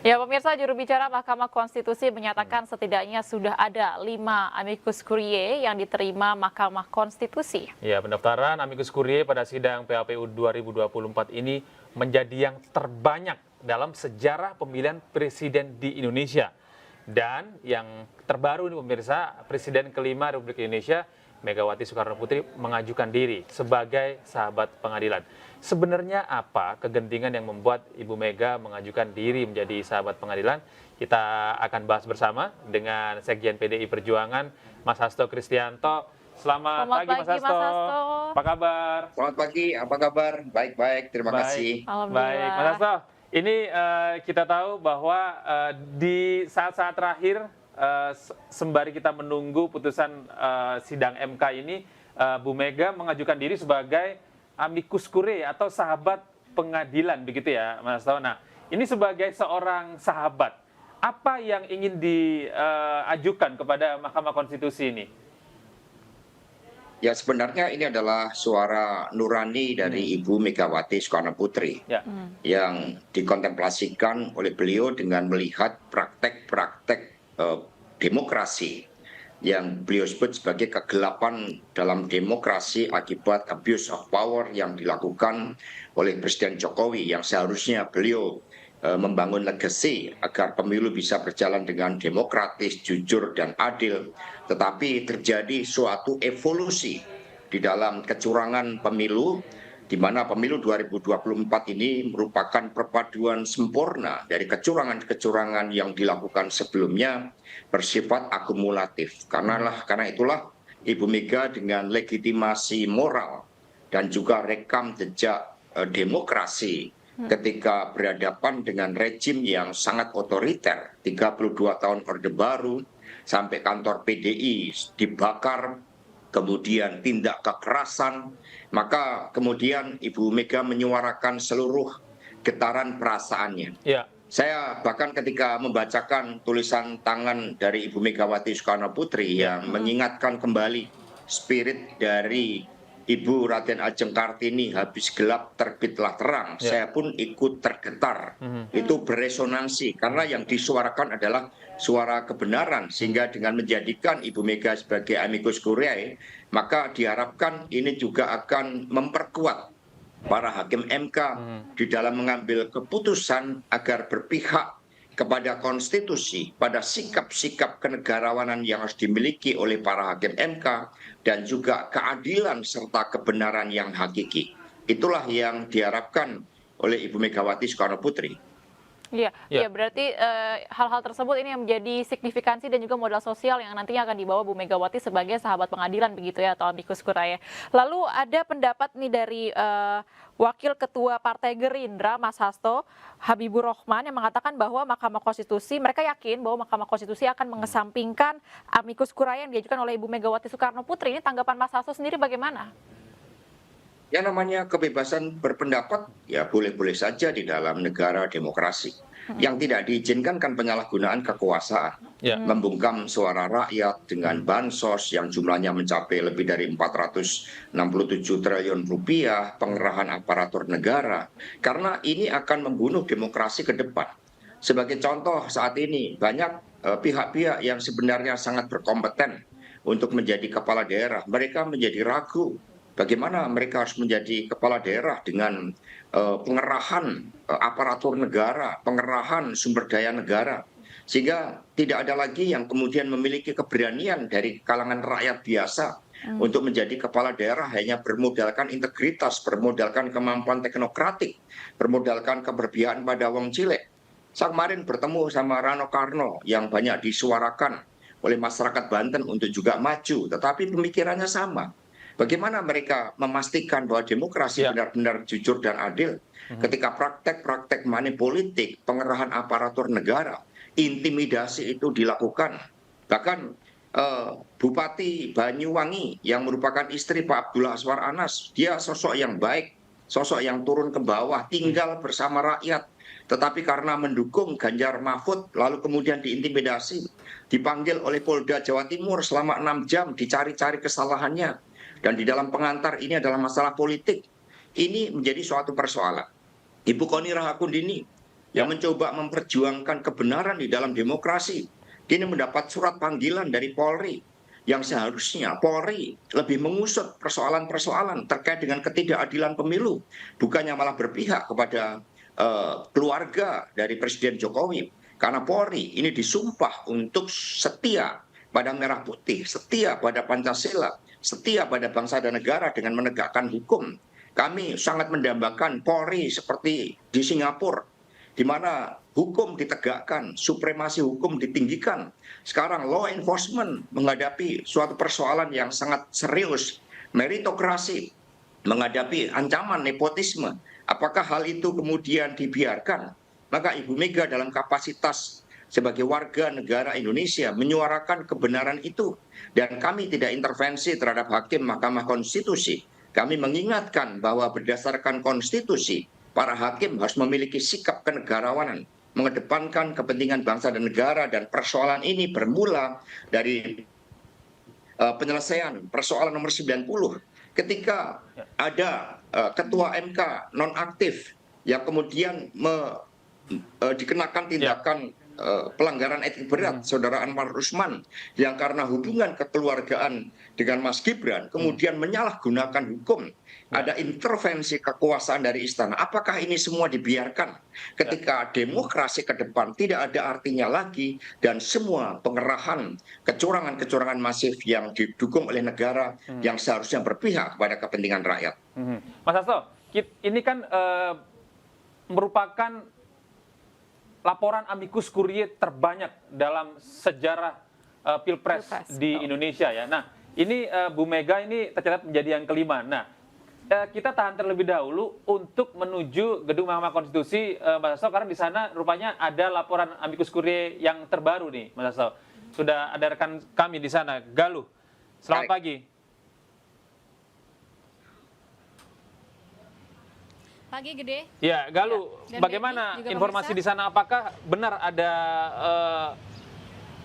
Ya, pemirsa, juru bicara Mahkamah Konstitusi menyatakan setidaknya sudah ada 5 amicus curiae yang diterima Mahkamah Konstitusi. Ya, pendaftaran amicus curiae pada sidang PHPU 2024 ini menjadi yang terbanyak dalam sejarah pemilihan presiden di Indonesia. Dan yang terbaru ini pemirsa, Presiden kelima Republik Indonesia, Megawati Soekarno Putri, mengajukan diri sebagai sahabat pengadilan. Sebenarnya apa kegentingan yang membuat Ibu Mega mengajukan diri menjadi sahabat pengadilan? Kita akan bahas bersama dengan Sekjen PDI Perjuangan, Mas Hasto Kristianto. Selamat pagi, Mas Hasto. Apa kabar? Selamat pagi, apa kabar? Baik-baik, terima kasih. Baik, Mas Hasto. Ini kita tahu bahwa di saat-saat terakhir, sembari kita menunggu putusan sidang MK ini, Bu Mega mengajukan diri sebagai amicus curiae atau sahabat pengadilan, begitu ya, Mas Hasto. Nah, ini sebagai seorang sahabat, apa yang ingin diajukan kepada Mahkamah Konstitusi ini? Ya, sebenarnya ini adalah suara nurani dari Ibu Megawati Soekarno Putri yang dikontemplasikan oleh beliau dengan melihat praktek-praktek demokrasi yang beliau sebut sebagai kegelapan dalam demokrasi akibat abuse of power yang dilakukan oleh Presiden Jokowi, yang seharusnya beliau membangun legacy agar pemilu bisa berjalan dengan demokratis, jujur, dan adil. Tetapi terjadi suatu evolusi di dalam kecurangan pemilu, di mana pemilu 2024 ini merupakan perpaduan sempurna dari kecurangan-kecurangan yang dilakukan sebelumnya bersifat akumulatif. Karena itulah Ibu Mega dengan legitimasi moral dan juga rekam jejak demokrasi ketika berhadapan dengan rejim yang sangat otoriter, 32 tahun Orde Baru, sampai kantor PDI dibakar, kemudian tindak kekerasan, maka kemudian Ibu Mega menyuarakan seluruh getaran perasaannya. Ya. Saya bahkan ketika membacakan tulisan tangan dari Ibu Megawati Soekarno Putri yang mengingatkan kembali spirit dari Ibu Raden Ajeng Kartini, habis gelap terbitlah terang, saya pun ikut tergetar. Itu beresonansi karena yang disuarakan adalah suara kebenaran, sehingga dengan menjadikan Ibu Mega sebagai amicus curiae, maka diharapkan ini juga akan memperkuat para hakim MK di dalam mengambil keputusan agar berpihak kepada konstitusi, pada sikap-sikap kenegarawanan yang harus dimiliki oleh para hakim MK, dan juga keadilan serta kebenaran yang hakiki. Itulah yang diharapkan oleh Ibu Megawati Soekarno Putri. Iya, berarti hal-hal tersebut ini yang menjadi signifikansi dan juga modal sosial yang nantinya akan dibawa Bu Megawati sebagai sahabat pengadilan, begitu ya, atau amicus curiae. Lalu ada pendapat nih dari Wakil Ketua Partai Gerindra, Mas Hasto, Habibur Rahman, yang mengatakan bahwa Mahkamah Konstitusi, mereka yakin bahwa Mahkamah Konstitusi akan mengesampingkan amicus curiae yang diajukan oleh Ibu Megawati Soekarno Putri. Ini tanggapan Mas Hasto sendiri bagaimana? Ya, namanya kebebasan berpendapat ya boleh-boleh saja di dalam negara demokrasi. Yang tidak diizinkan kan penyalahgunaan kekuasaan, membungkam suara rakyat dengan bansos yang jumlahnya mencapai lebih dari 467 triliun rupiah, pengerahan aparatur negara, karena ini akan membunuh demokrasi ke depan. Sebagai contoh, saat ini banyak pihak-pihak yang sebenarnya sangat berkompeten untuk menjadi kepala daerah, mereka menjadi ragu bagaimana mereka harus menjadi kepala daerah dengan pengerahan aparatur negara, pengerahan sumber daya negara. Sehingga tidak ada lagi yang kemudian memiliki keberanian dari kalangan rakyat biasa untuk menjadi kepala daerah hanya bermodalkan integritas, bermodalkan kemampuan teknokratik, bermodalkan keberpihakan pada wong cilik. Saya kemarin bertemu sama Rano Karno yang banyak disuarakan oleh masyarakat Banten untuk juga maju, tetapi pemikirannya sama. Bagaimana mereka memastikan bahwa demokrasi benar-benar jujur dan adil ketika praktek-praktek money politik, pengerahan aparatur negara, intimidasi itu dilakukan. Bahkan Bupati Banyuwangi yang merupakan istri Pak Abdullah Aswar Anas, dia sosok yang baik, sosok yang turun ke bawah, tinggal bersama rakyat. Tetapi karena mendukung Ganjar Mahfud, lalu kemudian diintimidasi, dipanggil oleh Polda Jawa Timur selama 6 jam, dicari-cari kesalahannya. Dan di dalam pengantar ini adalah masalah politik. Ini menjadi suatu persoalan. Ibu Koni Rahakundini yang mencoba memperjuangkan kebenaran di dalam demokrasi, kini mendapat surat panggilan dari Polri, yang seharusnya Polri lebih mengusut persoalan-persoalan terkait dengan ketidakadilan pemilu, bukannya malah berpihak kepada keluarga dari Presiden Jokowi. Karena Polri ini disumpah untuk setia pada merah putih, setia pada Pancasila, setia pada bangsa dan negara dengan menegakkan hukum. Kami sangat mendambakan Polri seperti di Singapura, di mana hukum ditegakkan, supremasi hukum ditinggikan. Sekarang law enforcement menghadapi suatu persoalan yang sangat serius, meritokrasi, menghadapi ancaman nepotisme. Apakah hal itu kemudian dibiarkan? Maka Ibu Mega dalam kapasitas sebagai warga negara Indonesia menyuarakan kebenaran itu. Dan kami tidak intervensi terhadap hakim Mahkamah Konstitusi. Kami mengingatkan bahwa berdasarkan konstitusi, para hakim harus memiliki sikap kenegarawanan, mengedepankan kepentingan bangsa dan negara, dan persoalan ini bermula dari penyelesaian persoalan nomor 90 ketika ada ketua MK nonaktif yang kemudian dikenakan tindakan pelanggaran etik berat, Saudara Anwar Usman, yang karena hubungan kekeluargaan dengan Mas Gibran kemudian menyalahgunakan hukum. Ada intervensi kekuasaan dari istana. Apakah ini semua dibiarkan ketika demokrasi ke depan tidak ada artinya lagi, dan semua pengerahan kecurangan-kecurangan masif yang didukung oleh negara yang seharusnya berpihak kepada kepentingan rakyat? Mas Hasto, ini kan merupakan laporan amicus curiae terbanyak dalam sejarah Pilpres di Indonesia ya. Nah, ini Bu Mega ini tercatat menjadi yang kelima. Nah, kita tahan terlebih dahulu untuk menuju gedung Mahkamah Konstitusi, Mas Hasto, karena di sana rupanya ada laporan amicus curiae yang terbaru nih, Mas Hasto. Sudah ada rekan kami di sana, Galuh. Selamat pagi. Pagi Gede. Ya, Galuh, ya. Bagaimana informasi di sana? Apakah benar ada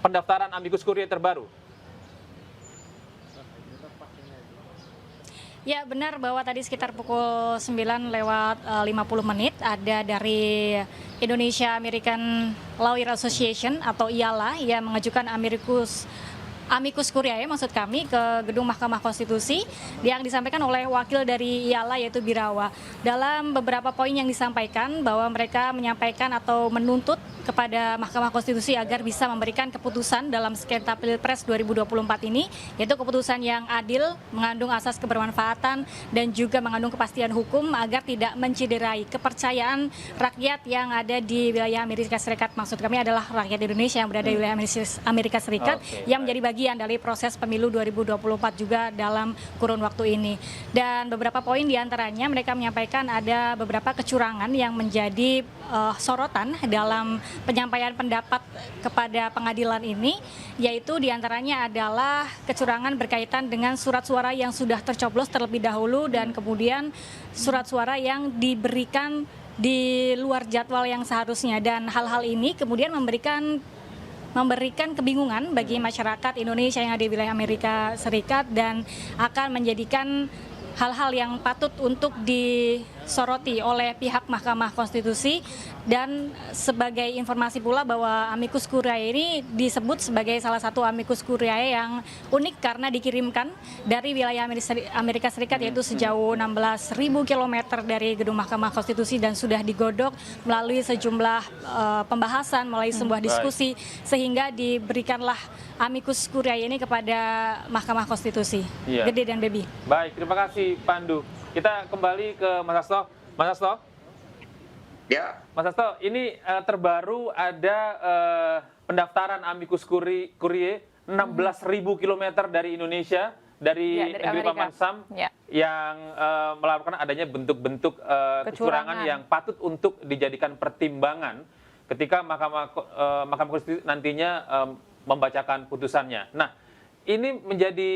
pendaftaran amicus curiae terbaru? Ya, benar bahwa tadi sekitar pukul 9 lewat 50 menit ada dari Indonesia American Lawyer Association atau IALA yang mengajukan amicus curiae maksud kami ke gedung Mahkamah Konstitusi yang disampaikan oleh wakil dari IALA yaitu Birawa. Dalam beberapa poin yang disampaikan bahwa mereka menyampaikan atau menuntut kepada Mahkamah Konstitusi agar bisa memberikan keputusan dalam sengketa Pilpres 2024 ini, yaitu keputusan yang adil, mengandung asas kebermanfaatan dan juga mengandung kepastian hukum agar tidak mencederai kepercayaan rakyat yang ada di wilayah Amerika Serikat. Maksud kami adalah rakyat Indonesia yang berada di wilayah Amerika Serikat yang menjadi bagian dari proses pemilu 2024 juga dalam kurun waktu ini. Dan beberapa poin diantaranya mereka menyampaikan ada beberapa kecurangan yang menjadi sorotan dalam penyampaian pendapat kepada pengadilan ini, yaitu diantaranya adalah kecurangan berkaitan dengan surat suara yang sudah tercoblos terlebih dahulu dan kemudian surat suara yang diberikan di luar jadwal yang seharusnya, dan hal-hal ini kemudian memberikan kebingungan bagi masyarakat Indonesia yang ada di wilayah Amerika Serikat dan akan menjadikan hal-hal yang patut untuk disoroti oleh pihak Mahkamah Konstitusi. Dan sebagai informasi pula bahwa amicus curiae ini disebut sebagai salah satu amicus curiae yang unik karena dikirimkan dari wilayah Amerika Serikat yaitu sejauh 16.000 km dari gedung Mahkamah Konstitusi dan sudah digodok melalui sejumlah pembahasan, melalui sebuah diskusi sehingga diberikanlah amicus curiae ini kepada Mahkamah Konstitusi. Iya. Gede dan Baby. Baik, terima kasih Pandu. Kita kembali ke Mas Hasto. Mas Hasto? Ya. Mas Hasto, ini terbaru ada pendaftaran amicus curiae 16.000 km dari Indonesia, dari NB Pamansam yang melakukan adanya bentuk-bentuk kecurangan yang patut untuk dijadikan pertimbangan ketika Mahkamah Konstitusi nantinya membacakan putusannya. Nah, ini menjadi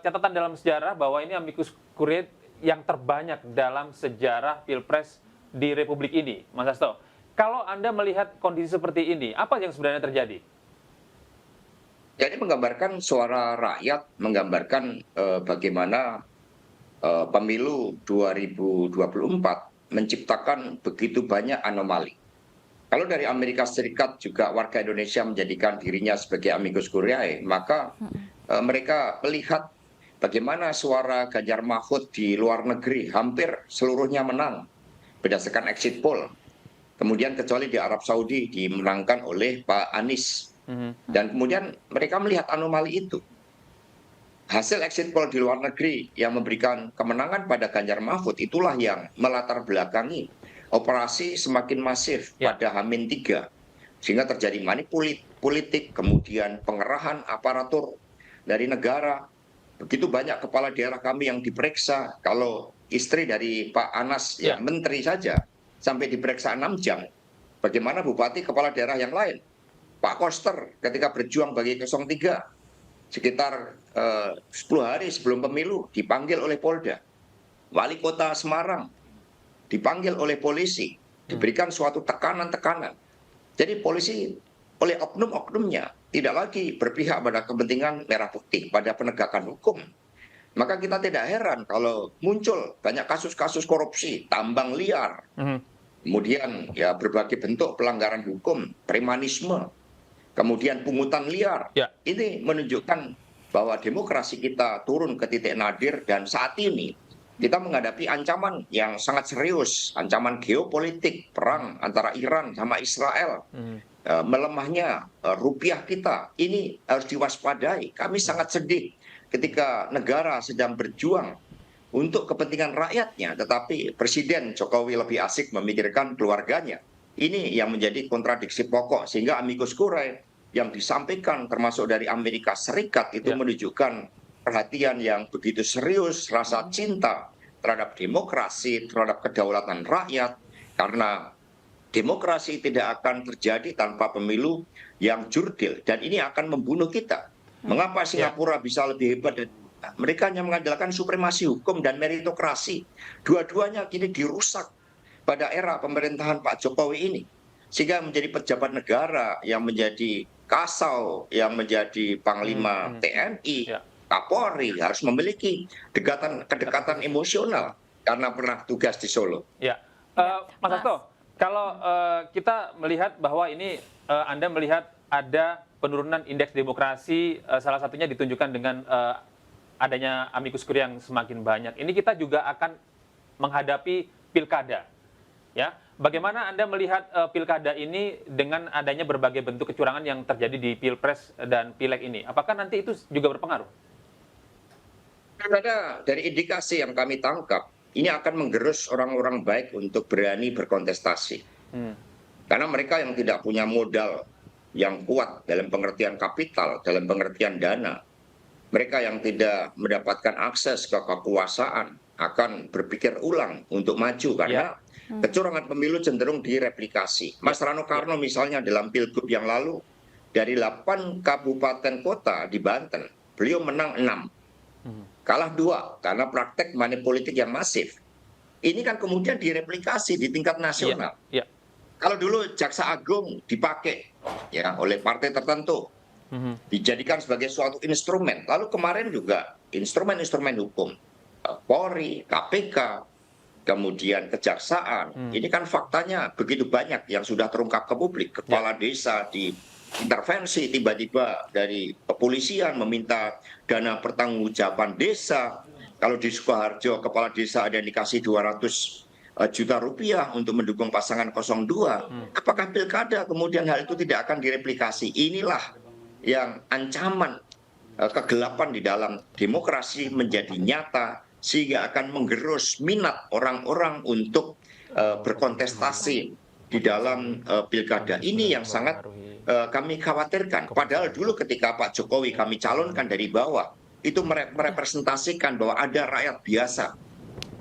catatan dalam sejarah bahwa ini amicus curiae yang terbanyak dalam sejarah Pilpres di Republik ini, Mas Hasto. Kalau Anda melihat kondisi seperti ini, apa yang sebenarnya terjadi? Jadi menggambarkan suara rakyat, menggambarkan bagaimana pemilu 2024 menciptakan begitu banyak anomali. Kalau dari Amerika Serikat juga warga Indonesia menjadikan dirinya sebagai amicus curiae, maka mereka melihat bagaimana suara Ganjar Mahfud di luar negeri hampir seluruhnya menang berdasarkan exit poll. Kemudian kecuali di Arab Saudi dimenangkan oleh Pak Anies. Dan kemudian mereka melihat anomali itu. Hasil exit poll di luar negeri yang memberikan kemenangan pada Ganjar Mahfud itulah yang melatar belakangi operasi semakin masif pada H-3. Sehingga terjadi politik, kemudian pengerahan aparatur dari negara. Begitu banyak kepala daerah kami yang diperiksa. Kalau istri dari Pak Anas, ya menteri saja, sampai diperiksa 6 jam. Bagaimana bupati kepala daerah yang lain? Pak Koster ketika berjuang bagi 03, sekitar 10 hari sebelum pemilu dipanggil oleh Polda. Wali Kota Semarang dipanggil oleh polisi, diberikan suatu tekanan-tekanan. Jadi polisi oleh oknum-oknumnya tidak lagi berpihak pada kepentingan merah putih, pada penegakan hukum. Maka kita tidak heran kalau muncul banyak kasus-kasus korupsi, tambang liar, kemudian ya berbagai bentuk pelanggaran hukum, premanisme, kemudian pungutan liar. Ini menunjukkan bahwa demokrasi kita turun ke titik nadir dan saat ini kita menghadapi ancaman yang sangat serius, ancaman geopolitik, perang antara Iran sama Israel, melemahnya rupiah kita, ini harus diwaspadai. Kami sangat sedih ketika negara sedang berjuang untuk kepentingan rakyatnya, tetapi Presiden Jokowi lebih asik memikirkan keluarganya. Ini yang menjadi kontradiksi pokok, sehingga amicus curiae yang disampaikan termasuk dari Amerika Serikat itu menunjukkan perhatian yang begitu serius, rasa cinta terhadap demokrasi, terhadap kedaulatan rakyat, karena demokrasi tidak akan terjadi tanpa pemilu yang jurdil, dan ini akan membunuh kita. Mengapa Singapura bisa lebih hebat? Mereka hanya mengandalkan supremasi hukum dan meritokrasi. Dua-duanya kini dirusak pada era pemerintahan Pak Jokowi ini, sehingga menjadi pejabat negara yang menjadi Kasau, yang menjadi Panglima TNI, Kapolri harus memiliki kedekatan emosional karena pernah tugas di Solo. Mas Hasto, kalau kita melihat bahwa ini Anda melihat ada penurunan indeks demokrasi, salah satunya ditunjukkan dengan adanya amicus curiae yang semakin banyak. Ini kita juga akan menghadapi pilkada. Ya, bagaimana Anda melihat pilkada ini dengan adanya berbagai bentuk kecurangan yang terjadi di Pilpres dan Pileg ini? Apakah nanti itu juga berpengaruh? Karena dari indikasi yang kami tangkap, ini akan menggerus orang-orang baik untuk berani berkontestasi. Karena mereka yang tidak punya modal yang kuat dalam pengertian kapital, dalam pengertian dana, mereka yang tidak mendapatkan akses ke kekuasaan akan berpikir ulang untuk maju karena kecurangan pemilu cenderung direplikasi. Mas Rano Karno misalnya dalam pilgub yang lalu, dari 8 kabupaten kota di Banten, beliau menang 6. Kalah 2 karena praktek money politik yang masif. Ini kan kemudian direplikasi di tingkat nasional. Kalau dulu Jaksa Agung dipakai ya oleh partai tertentu, dijadikan sebagai suatu instrumen. Lalu kemarin juga instrumen-instrumen hukum, Polri, KPK, kemudian kejaksaan. Ini kan faktanya begitu banyak yang sudah terungkap ke publik. Kepala desa diintervensi tiba-tiba dari kepolisian meminta dana pertanggungjawaban desa. Kalau di Sukoharjo kepala desa ada yang dikasih 200 juta rupiah untuk mendukung pasangan 02. Apakah pilkada kemudian hal itu tidak akan direplikasi? Inilah yang ancaman kegelapan di dalam demokrasi menjadi nyata, sehingga akan menggerus minat orang-orang untuk berkontestasi di dalam pilkada. Ini yang sangat kami khawatirkan. Padahal dulu ketika Pak Jokowi kami calonkan dari bawah, itu merepresentasikan bahwa ada rakyat biasa,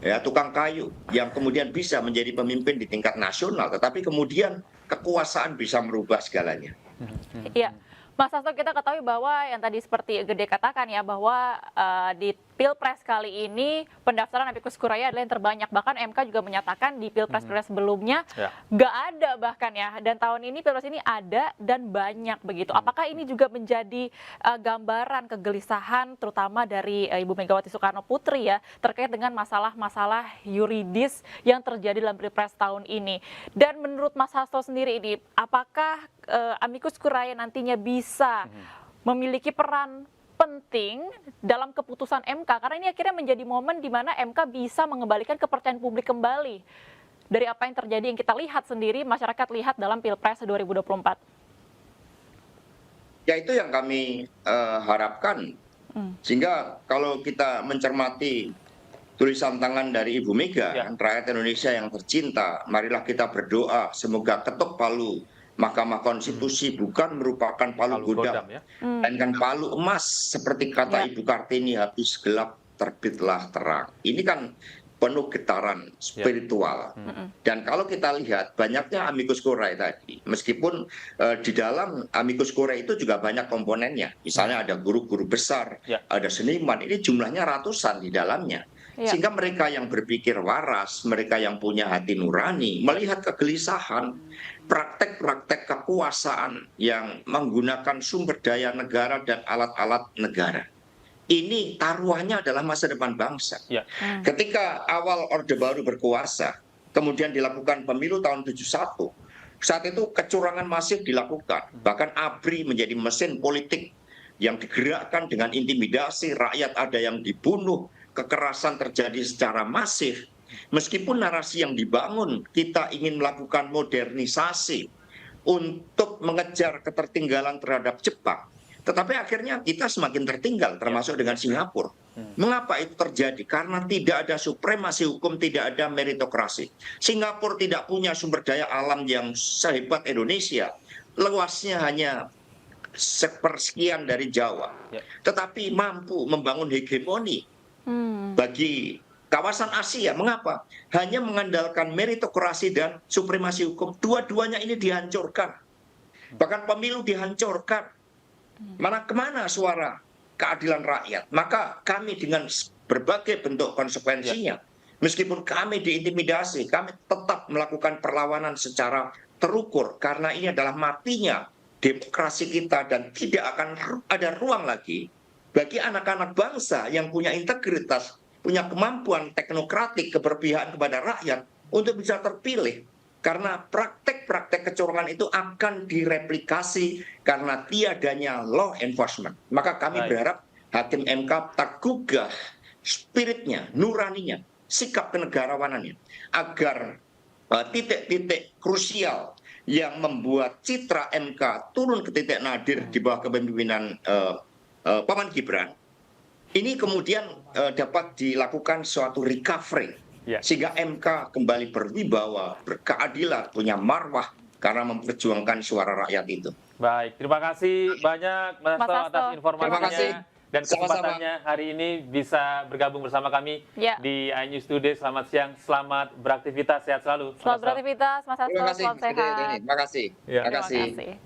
ya tukang kayu, yang kemudian bisa menjadi pemimpin di tingkat nasional, tetapi kemudian kekuasaan bisa merubah segalanya. Iya. Mas Hasto, kita ketahui bahwa yang tadi seperti Gede katakan ya, bahwa di Pilpres kali ini pendaftaran amicus curiae adalah yang terbanyak. Bahkan MK juga menyatakan di Pilpres-Pilpres sebelumnya nggak ada bahkan ya. Dan tahun ini Pilpres ini ada dan banyak begitu. Apakah ini juga menjadi gambaran kegelisahan terutama dari Ibu Megawati Soekarno Putri ya, terkait dengan masalah-masalah yuridis yang terjadi dalam Pilpres tahun ini. Dan menurut Mas Hasto sendiri ini, apakah amicus curiae nantinya bisa memiliki peran penting dalam keputusan MK, karena ini akhirnya menjadi momen di mana MK bisa mengembalikan kepercayaan publik kembali dari apa yang terjadi, yang kita lihat sendiri, masyarakat lihat dalam Pilpres 2024. Ya, itu yang kami harapkan. Sehingga kalau kita mencermati tulisan tangan dari Ibu Mega, rakyat Indonesia yang tercinta, marilah kita berdoa semoga ketok palu Mahkamah Konstitusi bukan merupakan palu godam, melainkan palu emas, seperti kata Ibu Kartini, habis gelap terbitlah terang. Ini kan penuh getaran spiritual. Dan kalau kita lihat banyaknya amicus curiae tadi, meskipun di dalam amicus curiae itu juga banyak komponennya. Misalnya ada guru-guru besar, ada seniman, ini jumlahnya ratusan di dalamnya. Sehingga mereka yang berpikir waras, mereka yang punya hati nurani, melihat kegelisahan, praktek-praktek kekuasaan yang menggunakan sumber daya negara dan alat-alat negara. Ini taruhannya adalah masa depan bangsa. Ketika awal Orde Baru berkuasa, kemudian dilakukan pemilu tahun 71, saat itu kecurangan masif dilakukan. Bahkan ABRI menjadi mesin politik yang digerakkan dengan intimidasi, rakyat ada yang dibunuh, kekerasan terjadi secara masif. Meskipun narasi yang dibangun, kita ingin melakukan modernisasi untuk mengejar ketertinggalan terhadap Jepang. Tetapi akhirnya kita semakin tertinggal, termasuk dengan Singapura. Mengapa itu terjadi? Karena tidak ada supremasi hukum, tidak ada meritokrasi. Singapura tidak punya sumber daya alam yang sehebat Indonesia. Luasnya hanya sepersekian dari Jawa. Tetapi mampu membangun hegemoni bagi kawasan Asia. Mengapa? Hanya mengandalkan meritokrasi dan supremasi hukum. Dua-duanya ini dihancurkan. Bahkan pemilu dihancurkan. Kemana suara keadilan rakyat? Maka kami dengan berbagai bentuk konsekuensinya, meskipun kami diintimidasi, kami tetap melakukan perlawanan secara terukur. Karena ini adalah matinya demokrasi kita dan tidak akan ada ruang lagi bagi anak-anak bangsa yang punya integritas, punya kemampuan teknokratik, keberpihakan kepada rakyat untuk bisa terpilih. Karena praktek-praktek kecurangan itu akan direplikasi karena tiadanya law enforcement. Maka kami berharap Hakim MK tergugah spiritnya, nuraninya, sikap kenegarawanannya, agar titik-titik krusial yang membuat citra MK turun ke titik nadir di bawah kepemimpinan Paman Gibran, ini kemudian dapat dilakukan suatu recovery, sehingga MK kembali berwibawa, berkeadilan, punya marwah karena memperjuangkan suara rakyat itu. Baik, terima kasih banyak Mas Hasto atas informasinya dan kesempatannya hari ini bisa bergabung bersama kami di iNews Today. Selamat siang, selamat beraktivitas, sehat selalu. Selamat beraktivitas Mas Hasto, selamat sehat. Terima kasih. Terima kasih.